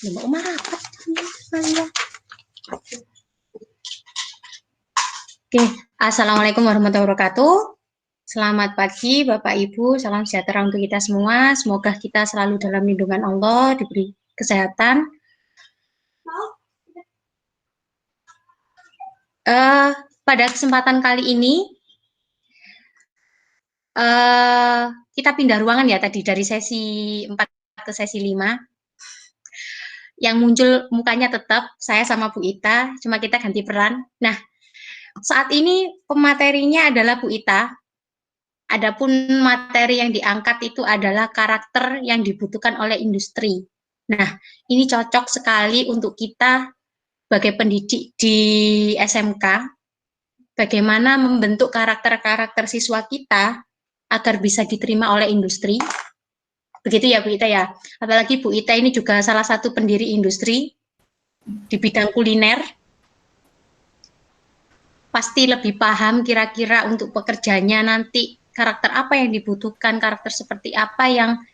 Mbak Umar apa? Saya. Oke, Assalamualaikum warahmatullahi wabarakatuh. Selamat pagi Bapak Ibu, salam sejahtera untuk kita semua. Semoga kita selalu dalam lindungan Allah, diberi kesehatan. Pada kesempatan kali ini, kita pindah ruangan ya tadi dari sesi 4 ke sesi 5. Yang muncul mukanya tetap saya sama Bu Ita, cuma kita ganti peran. Nah, saat ini pematerinya adalah Bu Ita. Adapun materi yang diangkat itu adalah karakter yang dibutuhkan oleh industri. Nah, ini cocok sekali untuk kita sebagai pendidik di SMK, bagaimana membentuk karakter-karakter siswa kita agar bisa diterima oleh industri. Begitu ya Bu Ita ya. Apalagi Bu Ita ini juga salah satu pendiri industri di bidang kuliner. Pasti lebih paham kira-kira untuk pekerjanya nanti karakter apa yang dibutuhkan, karakter seperti apa yang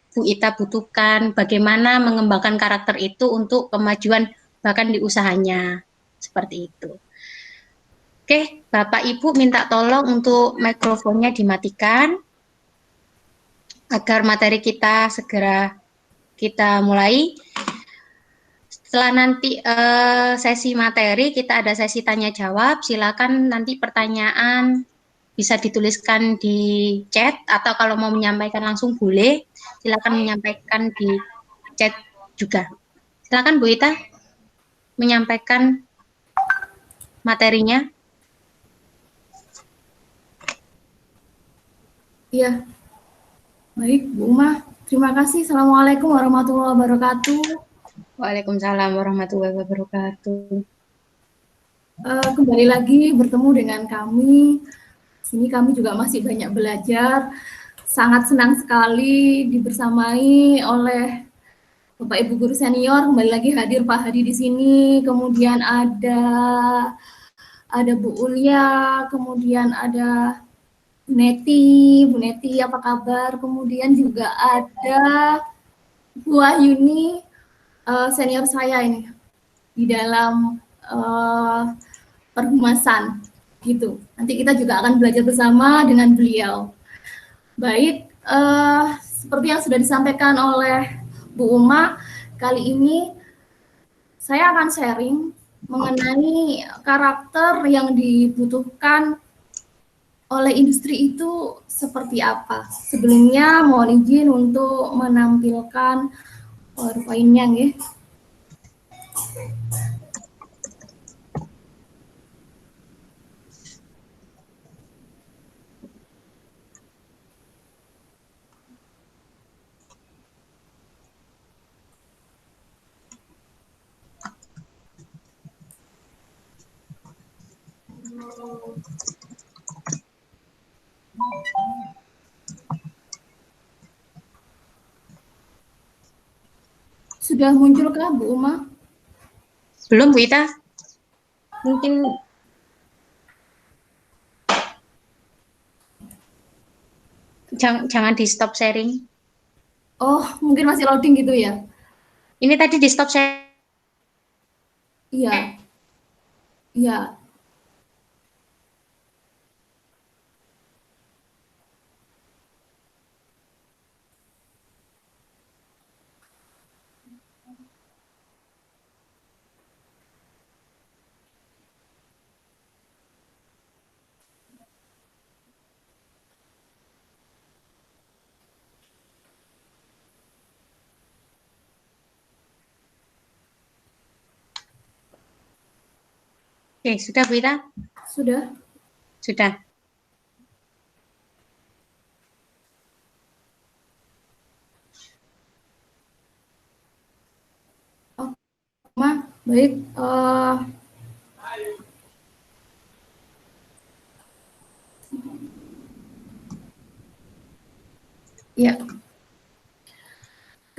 Bu Ita butuhkan, bagaimana mengembangkan karakter itu untuk kemajuan bahkan di usahanya, seperti itu. Oke, Bapak Ibu minta tolong untuk mikrofonnya dimatikan, agar materi kita segera kita mulai. Setelah nanti sesi materi, kita ada sesi tanya-jawab, silakan nanti pertanyaan bisa dituliskan di chat, atau kalau mau menyampaikan langsung boleh, silakan menyampaikan di chat juga. Silakan Bu Ita menyampaikan materinya. Iya, baik Bu Uma, terima kasih. Assalamualaikum warahmatullahi wabarakatuh. Waalaikumsalam warahmatullahi wabarakatuh. Kembali lagi bertemu dengan kami. Sini kami juga masih banyak belajar. Sangat senang sekali dibersamai oleh Bapak Ibu guru senior. Kembali lagi hadir Pak Hadi di sini. Kemudian ada Bu Ulia, kemudian ada Bu Neti apa kabar? Kemudian juga ada Bu Wahyuni, senior saya ini di dalam perhumasan gitu. Nanti kita juga akan belajar bersama dengan beliau. Baik, seperti yang sudah disampaikan oleh Bu Uma, kali ini saya akan sharing mengenai karakter yang dibutuhkan oleh industri itu seperti apa. Sebelumnya mohon izin untuk menampilkan PowerPoint-nya nggih. Sudah munculkah Bu Uma? Belum Bu Ita? Mungkin jangan di stop sharing. Oh, mungkin masih loading gitu ya? Ini tadi di stop sharing. Iya. Iya. Oke, sudah Bu Ita? Sudah. Sudah. Oh, Ma, baik. Ya.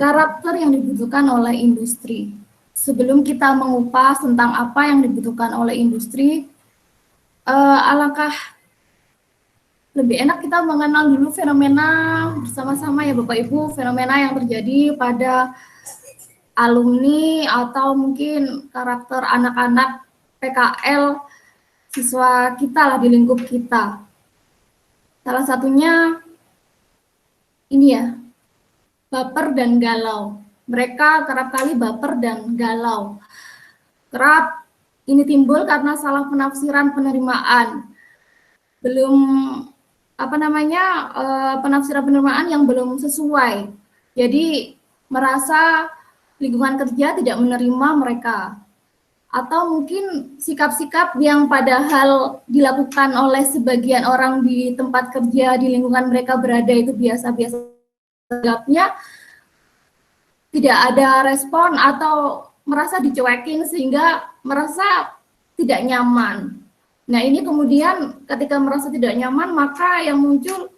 Karakter yang dibutuhkan oleh industri. Sebelum kita mengupas tentang apa yang dibutuhkan oleh industri, alangkah lebih enak kita mengenal dulu fenomena bersama-sama ya Bapak Ibu, fenomena yang terjadi pada alumni atau mungkin karakter anak-anak PKL siswa kita lah di lingkup kita. Salah satunya ini ya, baper dan galau. Mereka kerap kali baper dan galau. Kerap ini timbul karena salah penafsiran penerimaan. Belum penafsiran penerimaan yang belum sesuai. Jadi merasa lingkungan kerja tidak menerima mereka. Atau mungkin sikap-sikap yang padahal dilakukan oleh sebagian orang di tempat kerja, di lingkungan mereka berada itu biasa-biasa, anggapnya tidak ada respon atau merasa dicuekin sehingga merasa tidak nyaman. Nah, ini kemudian ketika merasa tidak nyaman, maka yang muncul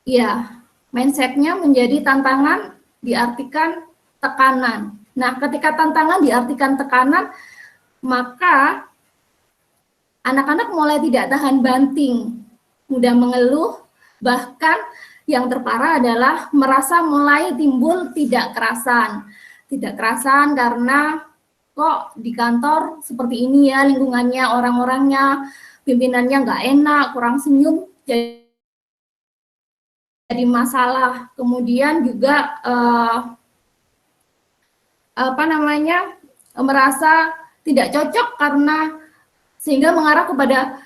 ya mindset-nya menjadi tantangan diartikan tekanan. Nah, ketika tantangan diartikan tekanan, maka anak-anak mulai tidak tahan banting, mudah mengeluh, bahkan yang terparah adalah merasa mulai timbul tidak kerasan. Tidak kerasan karena kok di kantor seperti ini ya lingkungannya, orang-orangnya, pimpinannya nggak enak, kurang senyum, jadi masalah. Kemudian juga merasa tidak cocok karena sehingga mengarah kepada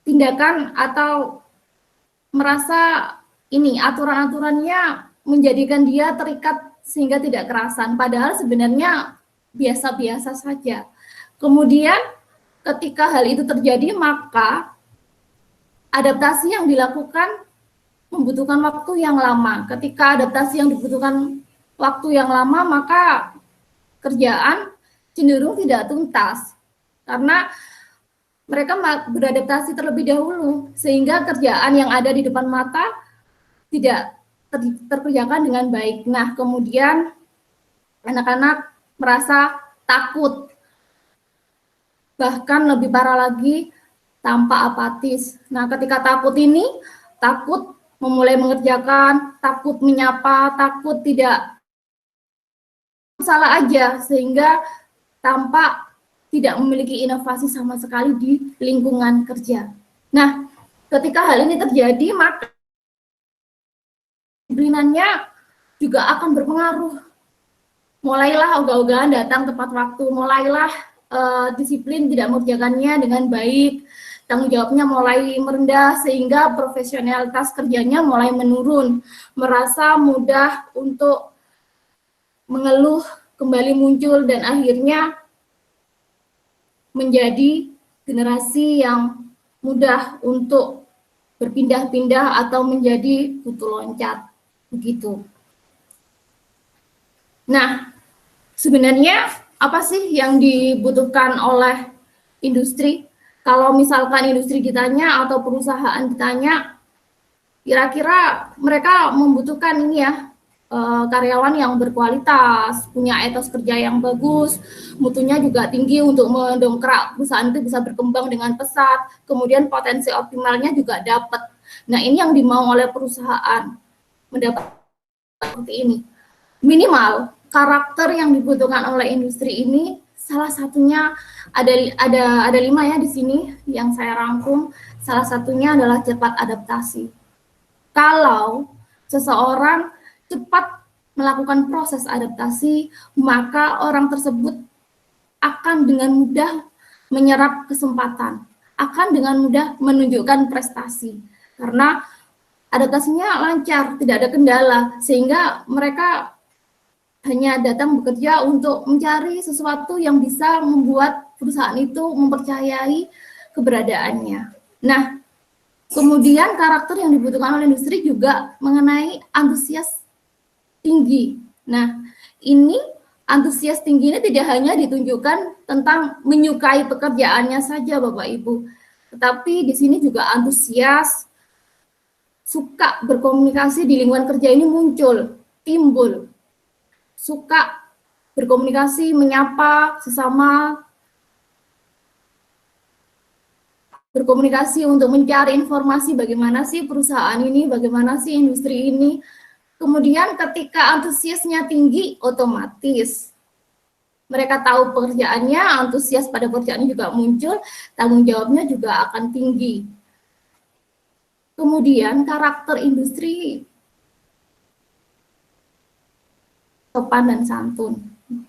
tindakan atau merasa ini aturan-aturannya menjadikan dia terikat sehingga tidak kerasan, padahal sebenarnya biasa-biasa saja. Kemudian ketika hal itu terjadi, maka adaptasi yang dilakukan membutuhkan waktu yang lama. Ketika adaptasi yang dibutuhkan waktu yang lama, maka kerjaan cenderung tidak tuntas karena mereka beradaptasi terlebih dahulu sehingga kerjaan yang ada di depan mata tidak terkerjakan dengan baik. Nah, kemudian anak-anak merasa takut, bahkan lebih parah lagi tampak apatis. Nah, ketika takut ini, takut memulai mengerjakan, takut menyapa, takut tidak salah aja, sehingga tampak tidak memiliki inovasi sama sekali di lingkungan kerja. Nah, ketika hal ini terjadi, maka disiplinannya juga akan berpengaruh. Mulailah ogah-ogahan datang tepat waktu, mulailah disiplin tidak mengerjakannya dengan baik, tanggung jawabnya mulai merendah sehingga profesionalitas kerjanya mulai menurun, merasa mudah untuk mengeluh kembali muncul dan akhirnya menjadi generasi yang mudah untuk berpindah-pindah atau menjadi kutu loncat begitu. Nah, sebenarnya apa sih yang dibutuhkan oleh industri? Kalau misalkan industri ditanya atau perusahaan ditanya, kira-kira mereka membutuhkan ini ya, karyawan yang berkualitas, punya etos kerja yang bagus, mutunya juga tinggi untuk mendongkrak perusahaan itu bisa berkembang dengan pesat, kemudian potensi optimalnya juga dapat. Nah, ini yang dimau oleh perusahaan, mendapat seperti ini. Minimal karakter yang dibutuhkan oleh industri ini salah satunya ada 5 ya di sini yang saya rangkum. Salah satunya adalah cepat adaptasi. Kalau seseorang cepat melakukan proses adaptasi, maka orang tersebut akan dengan mudah menyerap kesempatan, akan dengan mudah menunjukkan prestasi, karena adaptasinya lancar, tidak ada kendala, sehingga mereka hanya datang bekerja untuk mencari sesuatu yang bisa membuat perusahaan itu mempercayai keberadaannya. Nah, kemudian karakter yang dibutuhkan oleh industri juga mengenai antusias tinggi. Nah, ini antusias tinggi ini tidak hanya ditunjukkan tentang menyukai pekerjaannya saja, Bapak Ibu, tetapi di sini juga antusias, suka berkomunikasi di lingkungan kerja ini muncul, timbul, suka berkomunikasi, menyapa sesama, berkomunikasi untuk mencari informasi bagaimana sih perusahaan ini, bagaimana sih industri ini. Kemudian ketika antusiasnya tinggi, otomatis mereka tahu pekerjaannya, antusias pada pekerjaannya juga muncul, tanggung jawabnya juga akan tinggi. Kemudian karakter industri sopan dan santun.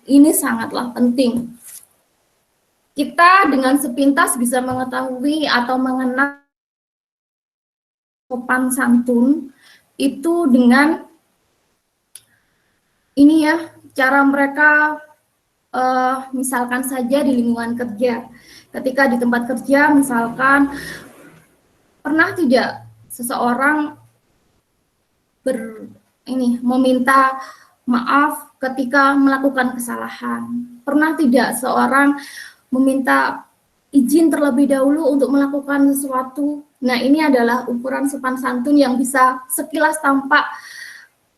Ini sangatlah penting. Kita dengan sepintas bisa mengetahui atau mengenal sopan santun itu dengan ini ya, cara mereka misalkan saja di lingkungan kerja. Ketika di tempat kerja misalkan pernah tidak seseorang meminta maaf ketika melakukan kesalahan. Pernah tidak seorang meminta izin terlebih dahulu untuk melakukan sesuatu. Nah, ini adalah ukuran sopan santun yang bisa sekilas tampak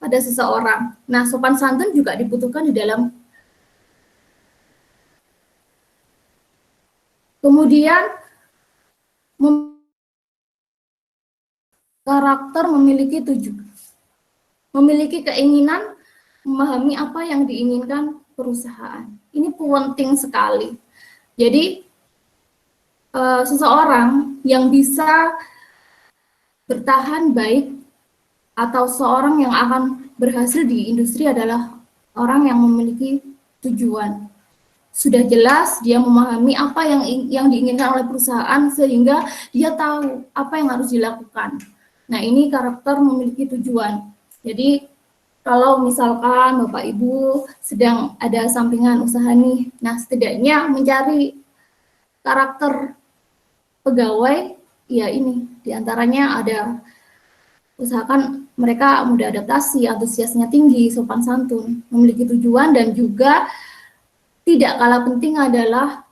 pada seseorang. Nah, sopan santun juga dibutuhkan di dalam. Kemudian karakter memiliki keinginan memahami apa yang diinginkan perusahaan. Ini penting sekali. Jadi seseorang yang bisa bertahan baik atau seorang yang akan berhasil di industri adalah orang yang memiliki tujuan. Sudah jelas dia memahami apa yang diinginkan oleh perusahaan sehingga dia tahu apa yang harus dilakukan. Nah, ini karakter memiliki tujuan. Jadi kalau misalkan Bapak Ibu sedang ada sampingan usaha nih, nah setidaknya mencari karakter pegawai, ya ini diantaranya ada usahakan mereka mudah adaptasi, antusiasnya tinggi, sopan santun, memiliki tujuan, dan juga tidak kalah penting adalah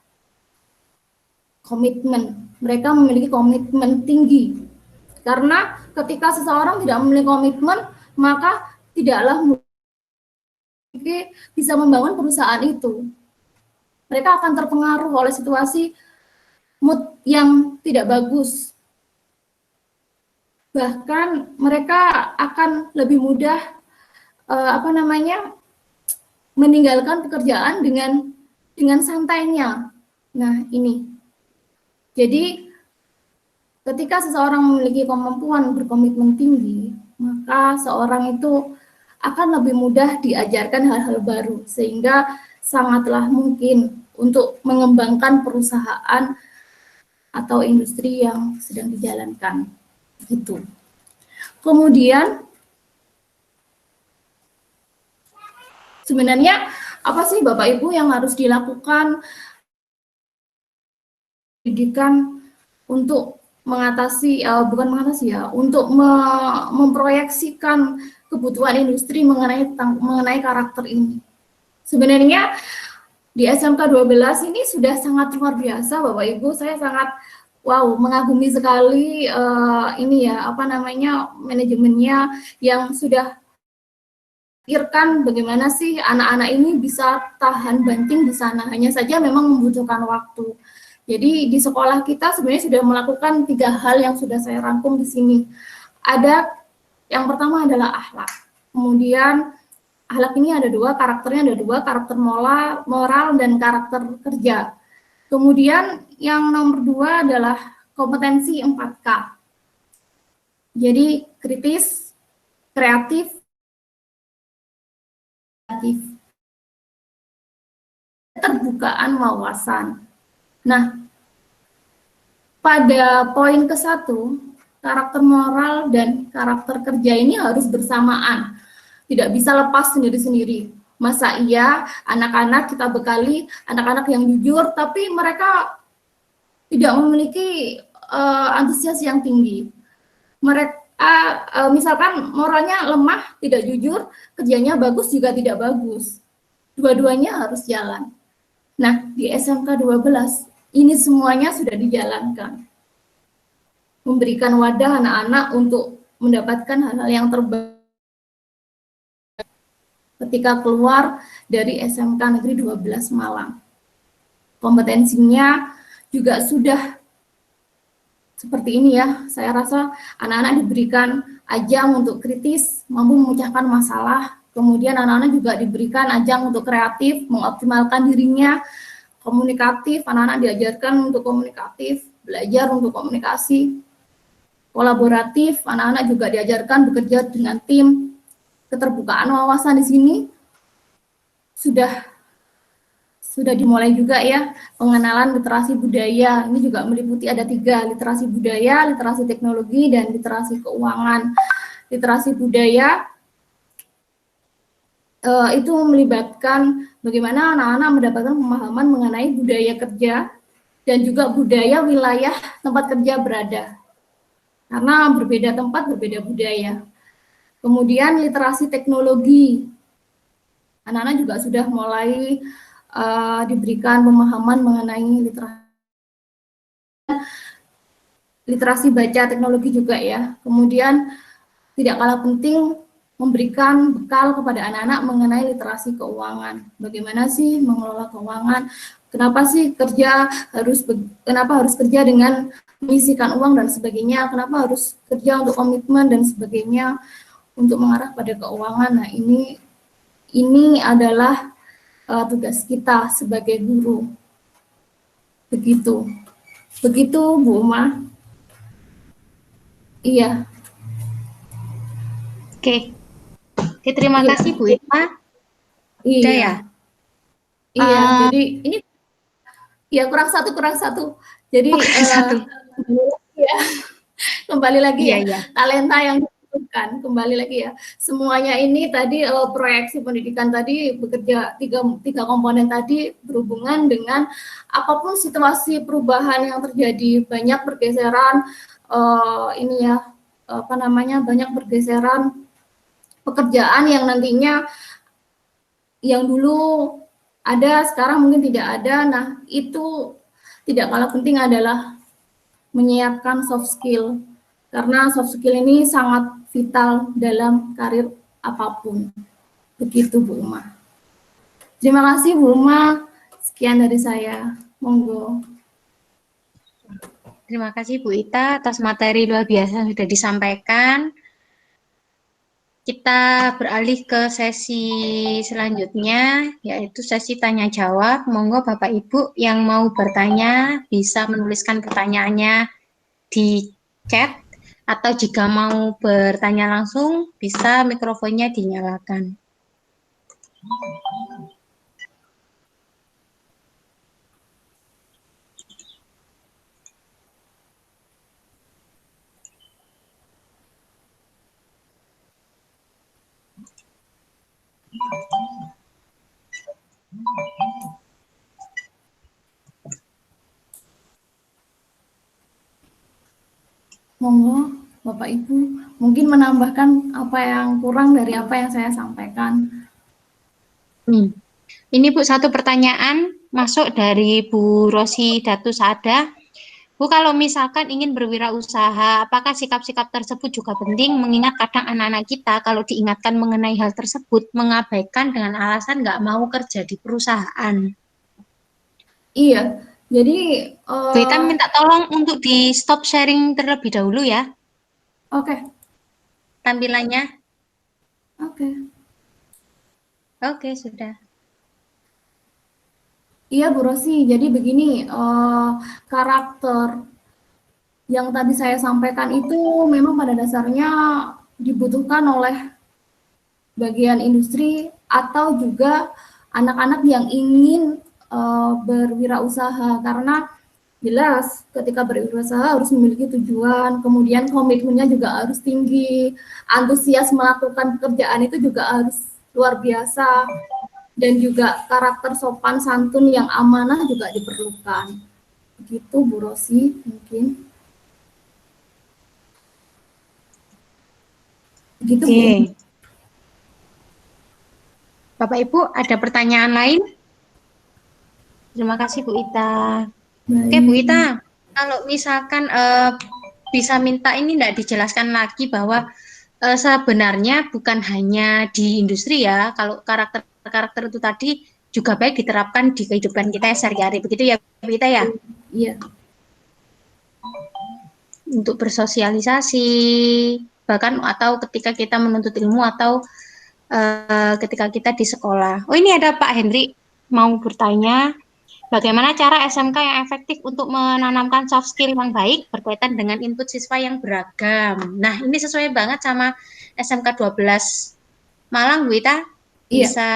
komitmen. Mereka memiliki komitmen tinggi. Karena ketika seseorang tidak memiliki komitmen, maka tidaklah bisa membangun perusahaan itu. Mereka akan terpengaruh oleh situasi mood yang tidak bagus. Bahkan mereka akan lebih mudah meninggalkan pekerjaan dengan santainya. Nah, ini. Jadi ketika seseorang memiliki kemampuan berkomitmen tinggi, maka seorang itu akan lebih mudah diajarkan hal-hal baru, sehingga sangatlah mungkin untuk mengembangkan perusahaan atau industri yang sedang dijalankan. Gitu. Kemudian sebenarnya apa sih Bapak Ibu yang harus dilakukan pendidikan untuk untuk memproyeksikan kebutuhan industri mengenai karakter ini. Sebenarnya di SMK 12 ini sudah sangat luar biasa Bapak Ibu, saya sangat mengagumi sekali manajemennya yang sudah pikirkan bagaimana sih anak-anak ini bisa tahan banting di sana. Hanya saja memang membutuhkan waktu. Jadi di sekolah kita sebenarnya sudah melakukan 3 hal yang sudah saya rangkum di sini. Ada yang pertama adalah akhlak. Kemudian akhlak ini ada 2, karakternya ada 2, karakter moral dan karakter kerja. Kemudian yang nomor 2 adalah kompetensi 4K. Jadi kritis, kreatif, terbukaan wawasan. Nah, pada poin ke-1, karakter moral dan karakter kerja ini harus bersamaan. Tidak bisa lepas sendiri-sendiri. Masa iya anak-anak kita bekali anak-anak yang jujur, tapi mereka tidak memiliki antusias yang tinggi. Mereka misalkan moralnya lemah, tidak jujur, kerjanya bagus juga tidak bagus. Dua-duanya harus jalan. Nah, di SMK 12 ini semuanya sudah dijalankan. Memberikan wadah anak-anak untuk mendapatkan hal-hal yang terbaik ketika keluar dari SMK Negeri 12 Malang. Kompetensinya juga sudah seperti ini ya. Saya rasa anak-anak diberikan ajang untuk kritis, mampu memecahkan masalah. Kemudian anak-anak juga diberikan ajang untuk kreatif, mengoptimalkan dirinya, komunikatif. Anak-anak diajarkan untuk komunikatif, belajar untuk komunikasi, kolaboratif. Anak-anak juga diajarkan bekerja dengan tim. Keterbukaan wawasan di sini sudah dimulai juga ya, pengenalan literasi budaya. Ini juga meliputi ada 3, literasi budaya, literasi teknologi, dan literasi keuangan. Literasi budaya itu melibatkan bagaimana anak-anak mendapatkan pemahaman mengenai budaya kerja dan juga budaya wilayah tempat kerja berada. Karena berbeda tempat, berbeda budaya. Kemudian literasi teknologi. Anak-anak juga sudah mulai diberikan pemahaman mengenai literasi baca teknologi juga ya. Kemudian tidak kalah penting memberikan bekal kepada anak-anak mengenai literasi keuangan. Bagaimana sih mengelola keuangan? Kenapa sih kenapa harus kerja dengan menyisihkan uang dan sebagainya? Kenapa harus kerja untuk komitmen dan sebagainya untuk mengarah pada keuangan? Nah, ini adalah tugas kita sebagai guru. Begitu Bu Uma. Iya. Oke, terima kasih Bu Ita. Iya. Udah ya? Iya, jadi ini ya kurang satu. Jadi kembali lagi ya. Talenta yang dibutuhkan, kembali lagi ya. Semuanya ini tadi proyeksi pendidikan tadi bekerja tiga komponen tadi berhubungan dengan apapun situasi perubahan yang terjadi, banyak pergeseran banyak pergeseran pekerjaan yang nantinya yang dulu ada sekarang mungkin tidak ada. Nah, itu tidak kalah penting adalah menyiapkan soft skill, karena soft skill ini sangat vital dalam karir apapun. Begitu Bu Uma. Terima kasih Bu Uma. Sekian dari saya. Monggo. Terima kasih Bu Ita atas materi luar biasa yang sudah disampaikan. Kita beralih ke sesi selanjutnya, yaitu sesi tanya jawab. Monggo Bapak Ibu yang mau bertanya bisa menuliskan pertanyaannya di chat, atau jika mau bertanya langsung bisa mikrofonnya dinyalakan. Monggo Bapak Ibu, mungkin menambahkan apa yang kurang dari apa yang saya sampaikan. Ini Bu, satu pertanyaan masuk dari Bu Rosi Datu Sada. Bu, kalau misalkan ingin berwirausaha, apakah sikap-sikap tersebut juga penting? Mengingat kadang anak-anak kita kalau diingatkan mengenai hal tersebut, mengabaikan dengan alasan nggak mau kerja di perusahaan. Iya, jadi Bu Ita minta tolong untuk di stop sharing terlebih dahulu ya. Oke. Tampilannya. Oke, sudah. Iya Bu Rosi, jadi begini, karakter yang tadi saya sampaikan itu memang pada dasarnya dibutuhkan oleh bagian industri atau juga anak-anak yang ingin berwirausaha, karena jelas ketika berwirausaha harus memiliki tujuan, kemudian komitmennya juga harus tinggi, antusias melakukan pekerjaan itu juga harus luar biasa, dan juga karakter sopan santun yang amanah juga diperlukan. Begitu Bu Rosi mungkin. Begitu Bu. Bapak Ibu ada pertanyaan lain? Terima kasih Bu Ita. Oke Bu Ita, kalau misalkan bisa minta ini tidak dijelaskan lagi bahwa sebenarnya bukan hanya di industri ya, kalau karakter itu tadi juga baik diterapkan di kehidupan kita sehari-hari, begitu ya Bu Ita ya? Iya. untuk bersosialisasi, bahkan atau ketika kita menuntut ilmu atau ketika kita di sekolah. Oh, ini ada Pak Hendri mau bertanya, bagaimana cara SMK yang efektif untuk menanamkan soft skill yang baik berkaitan dengan input siswa yang beragam. Nah, ini sesuai banget sama SMK 12 Malang, Bu Ita. Iya, Bisa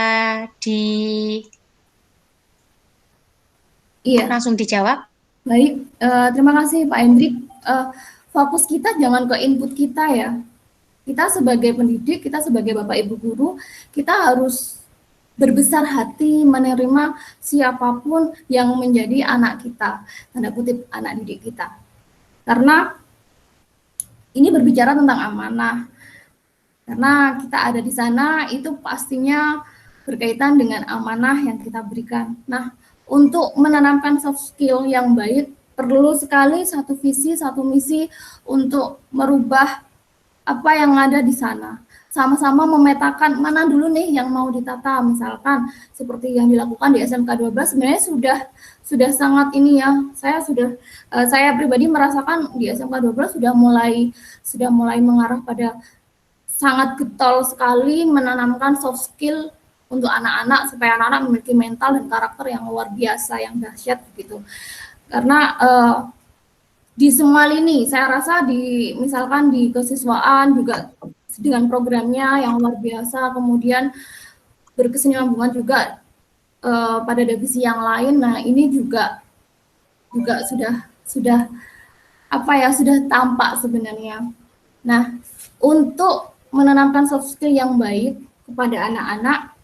di iya. langsung dijawab. Baik, terima kasih Pak Hendrik. Fokus kita jangan ke input kita ya. Kita sebagai pendidik, kita sebagai Bapak Ibu guru, kita harus berbesar hati menerima siapapun yang menjadi anak kita, tanda kutip anak didik kita. Karena ini berbicara tentang amanah. Karena kita ada di sana itu pastinya berkaitan dengan amanah yang kita berikan. Nah, untuk menanamkan soft skill yang baik perlu sekali satu visi, satu misi untuk merubah apa yang ada di sana. Sama-sama memetakan mana dulu nih yang mau ditata. Misalkan seperti yang dilakukan di SMK 12 sebenarnya sudah sangat ini ya. Saya pribadi merasakan di SMK 12 sudah mulai mengarah pada sangat getol sekali menanamkan soft skill untuk anak-anak supaya anak-anak memiliki mental dan karakter yang luar biasa, yang dahsyat gitu. Karena di semua lini, saya rasa misalkan di kesiswaan juga dengan programnya yang luar biasa, kemudian berkesinambungan juga pada divisi yang lain. Nah, ini juga sudah apa ya, sudah tampak sebenarnya. Nah, untuk menanamkan soft skill yang baik kepada anak-anak,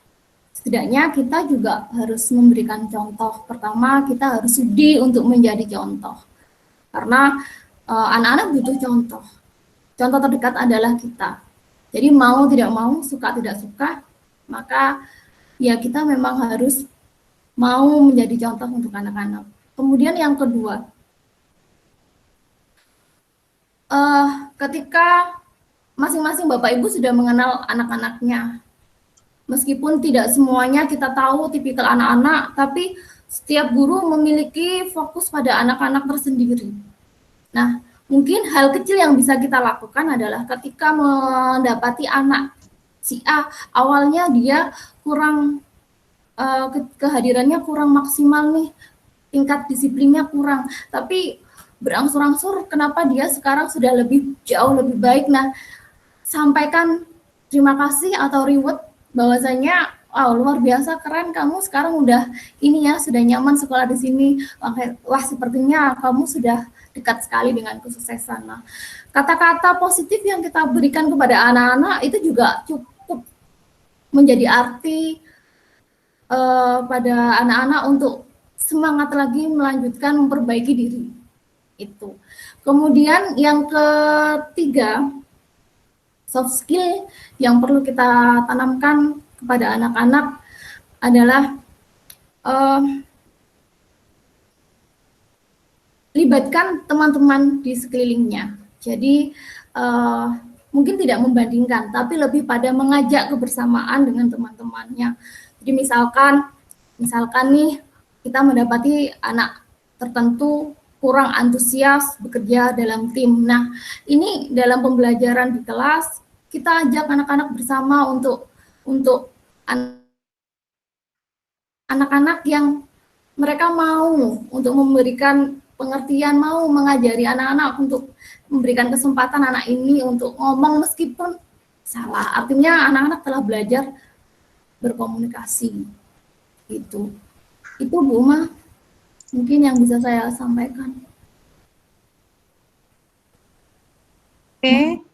setidaknya kita juga harus memberikan contoh. Pertama, kita harus sudi untuk menjadi contoh. Karena anak-anak butuh contoh. Contoh terdekat adalah kita. Jadi mau tidak mau, suka tidak suka, maka ya kita memang harus mau menjadi contoh untuk anak-anak. Kemudian yang kedua, ketika masing-masing Bapak Ibu sudah mengenal anak-anaknya, meskipun tidak semuanya kita tahu tipikal anak-anak, tapi setiap guru memiliki fokus pada anak-anak tersendiri. Nah, mungkin hal kecil yang bisa kita lakukan adalah ketika mendapati anak si A, awalnya dia kurang kehadirannya kurang maksimal nih, tingkat disiplinnya kurang, tapi berangsur-angsur kenapa dia sekarang sudah jauh lebih baik. Nah, sampaikan terima kasih atau reward bahwasanya luar biasa, keren kamu sekarang udah ini ya, sudah nyaman sekolah di sini. Wah, sepertinya kamu sudah dekat sekali dengan kesuksesan. Nah, kata-kata positif yang kita berikan kepada anak-anak itu juga cukup menjadi arti pada anak-anak untuk semangat lagi melanjutkan memperbaiki diri. Itu. Kemudian yang ketiga, soft skill yang perlu kita tanamkan kepada anak-anak adalah libatkan teman-teman di sekelilingnya. Jadi mungkin tidak membandingkan, tapi lebih pada mengajak kebersamaan dengan teman-temannya. Jadi misalkan nih kita mendapati anak tertentu kurang antusias bekerja dalam tim. Nah, ini dalam pembelajaran di kelas kita ajak anak-anak bersama untuk anak-anak yang mereka mau untuk memberikan pengertian, mau mengajari anak-anak untuk memberikan kesempatan anak ini untuk ngomong meskipun salah. Artinya anak-anak telah belajar berkomunikasi. Itu Bu Uma mungkin yang bisa saya sampaikan. Oke,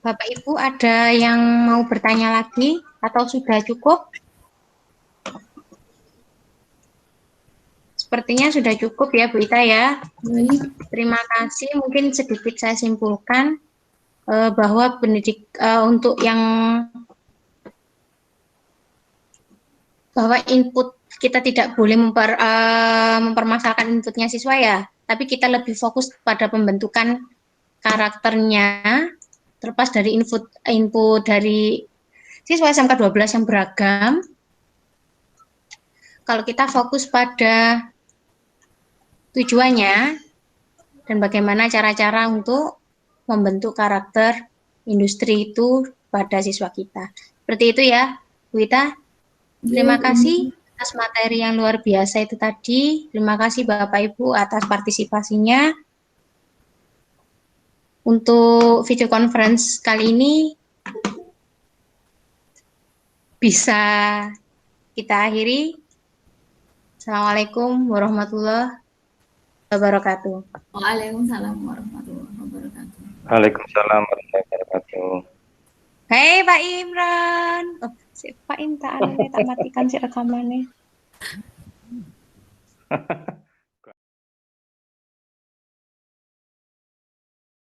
Bapak Ibu ada yang mau bertanya lagi atau sudah cukup? Sepertinya sudah cukup ya Bu Ita ya. Baik. Terima kasih. Mungkin sedikit saya simpulkan bahwa untuk yang bahwa input kita tidak boleh mempermasalahkan inputnya siswa ya, tapi kita lebih fokus pada pembentukan karakternya terlepas dari input dari siswa SMK 12 yang beragam. Kalau kita fokus pada tujuannya dan bagaimana cara-cara untuk membentuk karakter industri itu pada siswa kita. Seperti itu ya, Bu Ita. Terima kasih atas materi yang luar biasa itu tadi. Terima kasih Bapak Ibu atas partisipasinya. Untuk video conference kali ini bisa kita akhiri. Assalamualaikum warahmatullahi wabarakatuh. Waalaikumsalam warahmatullahi wabarakatuh. Waalaikumsalam warahmatullahi wabarakatuh. Hei Pak Imran. Oh, si Pak Imran tak matikan si rekamannya.